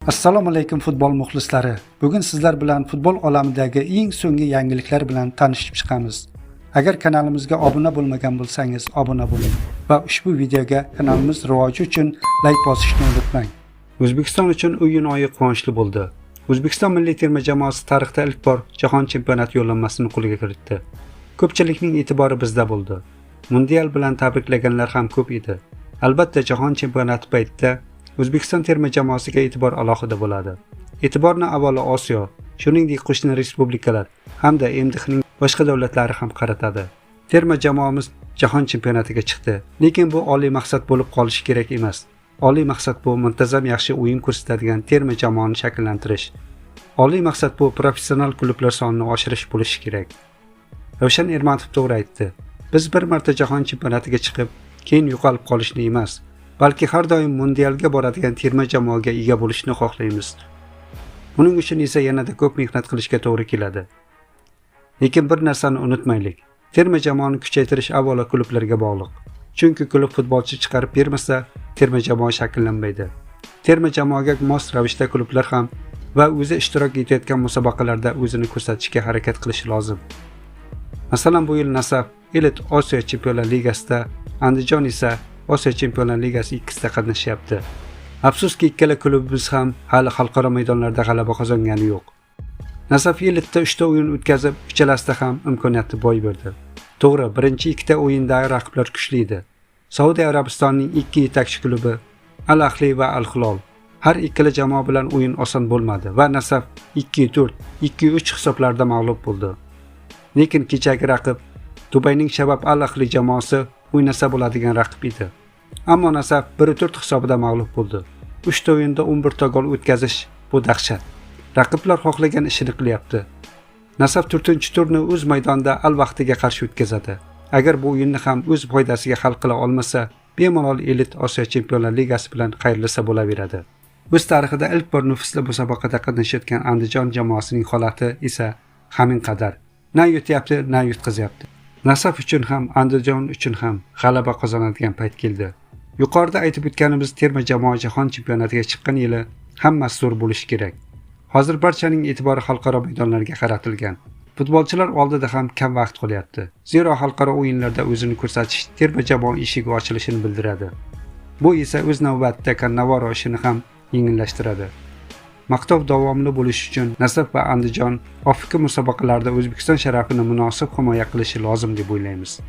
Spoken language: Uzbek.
Assalomu alaykum futbol muxlislari. Bugun sizlar bilan futbol olamidagi eng so'nggi yangiliklar bilan tanishib chiqamiz. Agar kanalimizga obuna bo'lmagan bo'lsangiz, obuna bo'ling va ushbu videoga kanalimiz rivoji uchun like bosishni unutmang. O'zbekiston uchun o'yin oyi quvonchli bo'ldi. O'zbekiston milliy terma jamoasi tarixda ilk bor Jahon chempionati yo'llanmasini qo'lga kiritdi. Ko'pchilikning e'tibori bizda bo'ldi. Mundial bilan tabriklaganlar ham ko'p edi. Albatta Jahon chempionati paytida O'zbekiston terma jamoasiga e'tibor alohida bo'ladi. E'tiborni avvalo Osiyo, shuningdek qo'shni respublikalar hamda MDHning boshqa davlatlari ham qaratadi. Terma jamoamiz Jahon chempionatiga chiqdi, lekin bu oliy maqsad bo'lib qolishi kerak emas. Oliy maqsad bu muntazam yaxshi o'yin ko'rsatadigan terma jamoani shakllantirish. Oliy maqsad bu professional klublar sonini oshirish bo'lishi kerak. Ravshan Ermatov to'g'ri aytdi. Biz bir marta Jahon chempionatiga chiqib, keyin yo'qolib qolishni emas, balki har doim mundialga boradigan terma jamoaga ega bo'lishni xohlaymiz. Buning uchun esa yanada ko'p mehnat qilishga to'g'ri keladi. Lekin bir narsani unutmaylik. Terma jamoani kuchaytirish avvalo klublarga bog'liq. Chunki klub futbolchi chiqarib bermasa, terma jamoa shakllanmaydi. Terma jamoaga mos ravishda klublar ham va o'zi ishtirok etayotgan musobaqalarda o'zini ko'rsatishga harakat qilishi lozim. Masalan, bu yil Nasaf Elit Osiyo Chempionlar Ligasida, Andijon esa Osiyo Chempionlar Ligasi ikkisida qatnashyapti. Afsuski ikkala klubimiz ham hali xalqaro maydonlarda g'alaba qozongani yo'q. Nasaf Elitda 3 ta o'yin o'tkazib, uchalasida ham imkoniyatni boy berdi. To'g'ri, birinchi ikkita o'yinda raqiblar kuchli edi. Saudiya Arabistonining ikki yetakchi klubi Al Ahli va Al Hilol. Har ikkala jamoa bilan o'yin oson bo'lmadi va Nasaf 2-4, 2-3 hisoblarda mag'lub bo'ldi. Lekin kechagi raqib Dubayning Shabab Al Ahli jamoasi o'ynasa bo'ladigan raqib edi. Ammo Nasaf 1-4 hisobida mag'lub bo'ldi. 3 ta o'yinda 11 ta gol o'tkazish bu dahshat. Raqiblar xohlagan ishini qilyapti. Nasaf 4-turni o'z maydonida al vaqtiga qarshi o'tkazadi. Agar bu o'yinni ham o'z foydasiga hal qila olmasa, bemalol Elit Osiyo Chempionlar Ligasi bilan xayrlasa bo'laveradi. O'z tarixida ilk bor nufuzli musobaqada qatnashayotgan Andijon jamoasining holati esa hamin qadar. Na yutyapti, na yutqizyapti. Nasaf uchun ham, Andijon uchun ham g'alaba qozonadigan payt keldi. Yuqorida aytib o'tganimiz terma jamoa Jahon chempionatiga chiqqan yili hammasi zo'r bo'lishi kerak. Hozir barchaning e'tibori xalqaro maydonlarga qaratilgan. Futbolchilar oldida ham kam vaqt qolyapti. Zero xalqaro o'yinlarda o'zini ko'rsatish terma jamoa eshigi ochilishini bildiradi. Bu esa o'z navbatida Kannavaro ishini ham yengillashtiradi. Maqtov davomli bo'lishi uchun Nasaf va Andijon Afrika musobaqalarida O'zbekiston sharafini munosib himoya qilishi lozim deb o'ylaymiz.